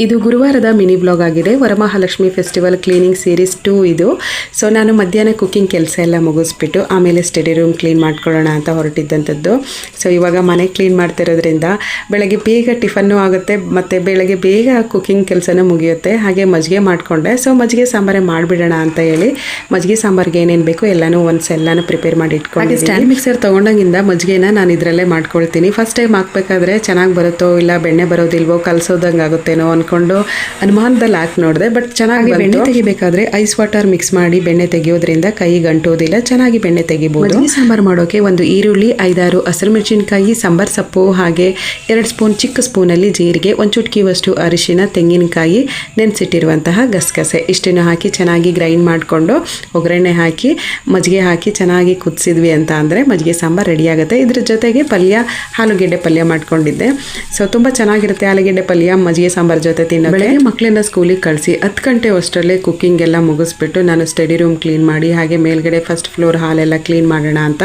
ಇದು ಗುರುವಾರದ mini blog ಆಗಿದೆ. Varamahalakshmi festival cleaning series 2 ಇದು. ಸೊ ನಾನು ಮಧ್ಯಾಹ್ನ ಕುಕ್ಕಿಂಗ್ ಕೆಲಸ ಎಲ್ಲ ಮುಗಿಸ್ಬಿಟ್ಟು ಆಮೇಲೆ ಸ್ಟಡಿ ರೂಮ್ ಕ್ಲೀನ್ ಮಾಡ್ಕೊಳ್ಳೋಣ ಅಂತ ಹೊರಟಿದ್ದಂಥದ್ದು. ಸೊ ಇವಾಗ ಮನೆ ಕ್ಲೀನ್ ಮಾಡ್ತಿರೋದ್ರಿಂದ ಬೆಳಗ್ಗೆ ಬೇಗ ಟಿಫನ್ನು ಆಗುತ್ತೆ ಮತ್ತು ಬೆಳಗ್ಗೆ ಬೇಗ ಕುಕ್ಕಿಂಗ್ ಕೆಲಸನೂ ಮುಗಿಯುತ್ತೆ. ಹಾಗೆ ಮಜ್ಜಿಗೆ ಮಾಡಿಕೊಂಡೆ. ಸೊ ಮಜ್ಜಿಗೆ ಸಾಂಬಾರೇ ಮಾಡಿಬಿಡೋಣ ಅಂತ ಹೇಳಿ ಮಜ್ಜಿಗೆ ಸಾಂಬಾರಿಗೆ ಏನೇನು ಬೇಕು ಎಲ್ಲನೂ ಎಲ್ಲನೂ ಪ್ರಿಪೇರ್ ಮಾಡಿ ಇಟ್ಕೊಂಡು ಹಾಗೆ ಸ್ಟ್ಯಾಂಡ್ ಮಿಕ್ಸರ್ ತೊಗೊಂಡಾಗಿಂದ ಮಜ್ಜಿಗೆನ ನಾನು ಇದರಲ್ಲೇ ಮಾಡ್ಕೊಳ್ತೀನಿ. ಫಸ್ಟ್ ಟೈಮ್ ಹಾಕ್ಬೇಕಾದ್ರೆ ಚೆನ್ನಾಗಿ ಬರುತ್ತೋ ಇಲ್ಲ ಬೆಣ್ಣೆ ಬರೋದಿಲ್ವೋ ಕಲಸೋದಂಗೆ ಆಗುತ್ತೇನೋ ಅಂದ್ಕೊಂಡು ಅನುಮಾನದಲ್ಲಿ ಹಾಕಿ ನೋಡಿದೆ. ಬಟ್ ಚೆನ್ನಾಗಿ ಬೆಣ್ಣೆ ತೆಗಿಬೇಕಾದ್ರೆ ಐಸ್ ವಾಟರ್ ಮಿಕ್ಸ್ ಮಾಡಿ ಬೆಣ್ಣೆ ತೆಗಿಯೋದ್ರಿಂದ ಕೈ ಗಂಟೋದಿಲ್ಲ, ಚೆನ್ನಾಗಿ ಬೆಣ್ಣೆ ತೆಗಿಬಹುದು. ಸಾಂಬಾರು ಮಾಡೋಕೆ ಒಂದು ಈರುಳ್ಳಿ, 5-6 ಹಸಿರು ಮೆಣಸಿನಕಾಯಿ, ಸಾಂಬಾರ್ ಸೊಪ್ಪು, ಹಾಗೆ 2 ಸ್ಪೂನ್ ಚಿಕ್ಕ ಸ್ಪೂನಲ್ಲಿ ಜೀರಿಗೆ, 1 ಚುಟುಕಿವಷ್ಟು ಅರಿಶಿನ, ತೆಂಗಿನಕಾಯಿ, ನೆನೆಸಿಟ್ಟಿರುವಂತಹ ಗಸಗಸೆ ಇಷ್ಟನ್ನು ಹಾಕಿ ಚೆನ್ನಾಗಿ ಗ್ರೈಂಡ್ ಮಾಡಿಕೊಂಡು ಒಗ್ಗರಣೆ ಹಾಕಿ ಮಜ್ಜಿಗೆ ಹಾಕಿ ಚೆನ್ನಾಗಿ ಕುದಿಸಿದ್ವಿ ಅಂತ ಅಂದರೆ ಮಜ್ಜಿಗೆ ಸಾಂಬಾರು ರೆಡಿ ಆಗುತ್ತೆ. ಇದ್ರ ಜೊತೆಗೆ ಪಲ್ಯ ಆಲೂಗೆಡ್ಡೆ ಪಲ್ಯ ಮಾಡ್ಕೊಂಡಿದ್ದೆ. ಸೊ ತುಂಬ ಚೆನ್ನಾಗಿರುತ್ತೆ ಆಲೂಗೆಡ್ಡೆ ಪಲ್ಯ ಮಜ್ಜಿಗೆ ಸಾಂಬಾರು ಜೊತೆ ತಿನ್ನೋಕೆ. ಬೆಳಗ್ಗೆ ಮಕ್ಕಳನ್ನ ಸ್ಕೂಲಿಗೆ ಕಳಿಸಿ 10 ಗಂಟೆ ಅಷ್ಟರಲ್ಲೇ ಕುಕ್ಕಿಂಗ್ ಎಲ್ಲ ಮುಗಿಸ್ಬಿಟ್ಟು ನಾನು ಸ್ಟಡಿ ರೂಮ್ ಕ್ಲೀನ್ ಮಾಡಿ ಹಾಗೆ ಮೇಲ್ಗಡೆ ಫಸ್ಟ್ ಫ್ಲೋರ್ ಹಾಲೆಲ್ಲ ಕ್ಲೀನ್ ಮಾಡೋಣ ಅಂತ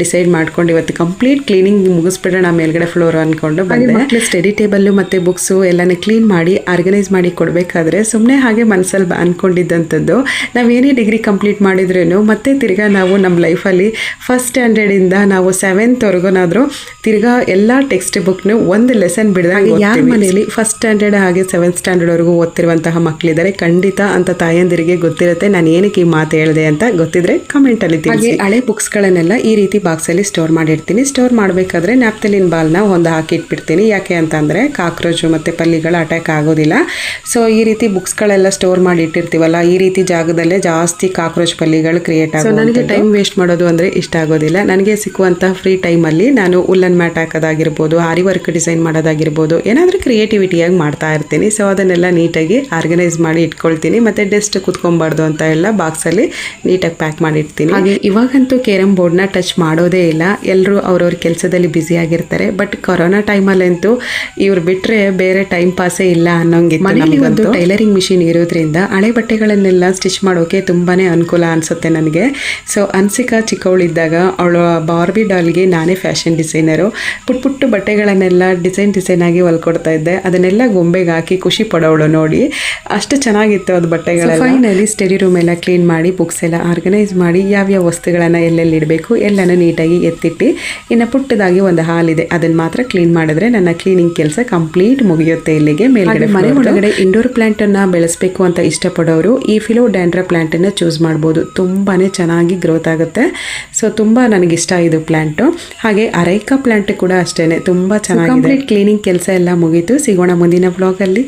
ಡಿಸೈಡ್ ಮಾಡ್ಕೊಂಡು ಇವತ್ತು ಕಂಪ್ಲೀಟ್ ಕ್ಲೀನಿಂಗ್ ಮುಗಿಸ್ಬಿಡೋಣ ಮೇಲ್ಗಡೆ ಫ್ಲೋರ್ ಅಂದ್ಕೊಂಡು ಬಂದೆ. ಮಕ್ಕಳು ಸ್ಟಡಿ ಟೇಬಲ್ಲು ಮತ್ತು ಬುಕ್ಸು ಎಲ್ಲನೇ ಕ್ಲೀನ್ ಮಾಡಿ ಆರ್ಗನೈಸ್ ಮಾಡಿ ಕೊಡಬೇಕಾದ್ರೆ ಸುಮ್ಮನೆ ಹಾಗೆ ಮನಸ್ಸಲ್ಲಿ ಅಂದ್ಕೊಂಡಿದ್ದಂಥದ್ದು, ನಾವೇನೇ ಡಿಗ್ರಿ ಕಂಪ್ಲೀಟ್ ಮಾಡಿದ್ರೂ ಮತ್ತೆ ತಿರ್ಗಾ ನಾವು ನಮ್ಮ ಲೈಫಲ್ಲಿ ಫಸ್ಟ್ ಸ್ಟ್ಯಾಂಡರ್ಡಿಂದ ನಾವು 7th ತಿರ್ಗಾ ಎಲ್ಲ ಟೆಕ್ಸ್ಟ್ ಬುಕ್ನು ಒಂದು ಲೆಸನ್ ಬಿಡದಂಗೆ ಯಾರ ಮನೇಲಿ ಫಸ್ಟ್ ಸ್ಟ್ಯಾಂಡರ್ಡ್ ಹಾಗೆ 7th ಸ್ಟ್ಯಾಂಡರ್ಡ್ವರೆಗೂ ಓದ್ತಿರುವಂತಹ ಮಕ್ಕಳಿದ್ದಾರೆ ಖಂಡಿತ ಅಂತ ತಾಯಂದಿರಿಗೆ ಗೊತ್ತಿರುತ್ತೆ. ನಾನು ಏನಕ್ಕೆ ಈ ಮಾತು ಹೇಳಿದೆ ಅಂತ ಗೊತ್ತಿದ್ರೆ ಕಮೆಂಟಲ್ಲಿ ತಿಳಿಸಿ. ಹಳೆ ಬುಕ್ಸ್ಗಳನ್ನೆಲ್ಲ ಈ ರೀತಿ ಬಾಕ್ಸಲ್ಲಿ ಸ್ಟೋರ್ ಮಾಡಿರ್ತೀನಿ. ಸ್ಟೋರ್ ಮಾಡಬೇಕಾದ್ರೆ ನ್ಯಾಪ್ತಲಿನ್ ಬಾಲ್ನ ಒಂದು ಹಾಕಿ ಇಟ್ಬಿಡ್ತೀನಿ. ಯಾಕೆ ಅಂತಂದರೆ ಕಾಕ್ರೋಚು ಮತ್ತು ಪಲ್ಲಿಗಳ ಅಟ್ಯಾಕ್ ಆಗೋದಿಲ್ಲ. ಸೊ ಈ ರೀತಿ ಬುಕ್ಸ್ಗಳೆಲ್ಲ ಸ್ಟೋರ್ ಮಾಡಿ ಇಟ್ಟಿರ್ತೀವಲ್ಲ, ಈ ರೀತಿ ಜಾಗದಲ್ಲೇ ಜಾಸ್ತಿ ಕಾಕ್ರೋಚ್ ಪಲ್ಲಿಗಳು ಕ್ರಿಯೇಟ್ ಆಗೋದು. ನನಗೆ ಟೈಮ್ ವೇಸ್ಟ್ ಮಾಡೋದು ಅಂದರೆ ಇಷ್ಟ ಆಗೋದಿಲ್ಲ. ನನಗೆ ಸಿಕ್ಕುವಂಥ ಫ್ರೀ ಟೈಮಲ್ಲಿ ನಾನು ಉಲ್ಲನ್ ಮ್ಯಾಟ್ ಹಾಕೋದಾಗಿರ್ಬೋದು, ಆರಿ ವರ್ಕ್ ಡಿಸೈನ್ ಮಾಡೋದಾಗಿರ್ಬೋದು, ಏನಾದರೂ ಕ್ರಿಯೇಟಿವಿಟಿಯಾಗಿ ಮಾಡ್ತಾ ಇರ್ತೀನಿ. ಸೊ ಅದನ್ನೆಲ್ಲ ನೀಟಾಗಿ ಆರ್ಗನೈಸ್ ಮಾಡಿ ಇಟ್ಕೊಳ್ತೀನಿ. ಮತ್ತು ಡೆಸ್ಟ್ ಕೂತ್ಕೊಬಾರ್ದು ಅಂತ ಎಲ್ಲ ಬಾಕ್ಸಲ್ಲಿ ನೀಟಾಗಿ ಪ್ಯಾಕ್ ಮಾಡಿ ಇಡ್ತೀನಿ. ಹಾಗೆ ಇವಾಗಂತೂ ಕೇರಮ್ ಬೋರ್ಡ್ನ ಟಚ್ ಮಾಡೋದೇ ಇಲ್ಲ. ಎಲ್ಲರೂ ಅವ್ರವ್ರ ಕೆಲಸದಲ್ಲಿ ಬ್ಯುಸಿ ಆಗಿರ್ತಾರೆ. ಬಟ್ ಕೊರೋನಾ ಟೈಮಲ್ಲಂತೂ ಇವ್ರು ಬಿಟ್ಟರೆ ಬೇರೆ ಟೈಮ್ ಪಾಸೇ ಇಲ್ಲ ಅನ್ನೋಂಗಿತ್ತು. ಮನೆಯಲ್ಲಿ ಒಂದು ಟೈಲರಿಂಗ್ ಮಿಷಿನ್ ಇರೋದ್ರಿಂದ ಹಳೆ ಬಟ್ಟೆಗಳನ್ನೆಲ್ಲ ಸ್ಟಿಚ್ ಮಾಡೋಕೆ ತುಂಬಾ ಅನುಕೂಲ ಅನಿಸುತ್ತೆ ನನಗೆ. ಸೊ ಅನ್ಸಿಕಾ ಚಿಕ್ಕವಳಿದ್ದಾಗ ಅವಳು ಬಾರ್ಬಿ ಡಾಲ್ಗೆ ನಾನೇ ಫ್ಯಾಷನ್ ಡಿಸೈನರು. ಪುಟ್ಟ ಬಟ್ಟೆಗಳನ್ನೆಲ್ಲ ಡಿಸೈನ್ ಆಗಿ ಹೊಲ್ಕೊಡ್ತಾ ಇದ್ದೆ. ಅದನ್ನೆಲ್ಲ ಗೊಂಬೆಗೆ ಹಾಕಿ ಖುಷಿ ಪಡೋಳು ನೋಡಿ. ಅಷ್ಟು ಚೆನ್ನಾಗಿತ್ತು ಅದು ಬಟ್ಟೆಗಳೆಲ್ಲ. ಫೈನಲಿ ಸ್ಟಡಿ ರೂಮ್ ಎಲ್ಲ ಕ್ಲೀನ್ ಮಾಡಿ ಬುಕ್ಸ್ ಎಲ್ಲ ಆರ್ಗನೈಸ್ ಮಾಡಿ ಯಾವ್ಯಾವ ವಸ್ತುಗಳನ್ನು ಎಲ್ಲೆಲ್ಲಿ ಇಡಬೇಕು ಎಲ್ಲನೂ ನೀಟಾಗಿ ಎತ್ತಿಟ್ಟು ಇನ್ನು ಪುಟ್ಟದಾಗಿ ಒಂದು ಹಾಲ್ ಇದೆ ಅದನ್ನು ಮಾತ್ರ ಕ್ಲೀನ್ ಮಾಡಿದ್ರೆ ನನ್ನ ಕ್ಲೀನಿಂಗ್ ಕೆಲಸ ಕಂಪ್ಲೀಟ್ ಮುಗಿಯುತ್ತೆ. ಇಲ್ಲಿಗೆ ಮೇಲ್ಗಡೆ ಮನೆ ಒಳಗಡೆ ಇಂಡೋರ್ ಪ್ಲಾಂಟನ್ನು ಬೆಳೆಸಬೇಕು ಅಂತ ಇಷ್ಟಪಡೋರು ಈ ಫಿಲೋಡ್ಯಾಂಡ್ರಾ ಪ್ಲಾಂಟನ್ನು ಚೂಸ್ ಮಾಡ್ಬೋದು. ತುಂಬಾ ಚೆನ್ನಾಗಿ ಗ್ರೋತ್ ಆಗುತ್ತೆ. ಸೊ ತುಂಬ ನನಗಿಷ್ಟ ಇದು ಪ್ಲಾಂಟು. ಹಾಗೆ ಅರೈಕಾ ಪ್ಲಾಂಟ್ ಕೂಡ ಅಷ್ಟೇ ತುಂಬ ಚೆನ್ನಾಗಿದೆ. ಕ್ಲೀನಿಂಗ್ ಕೆಲಸ ಎಲ್ಲ ಮುಗೀತು. ಸಿಗೋಣ ಮುಂದಿನ ಬ್ಲಾಗಲ್ಲಿ.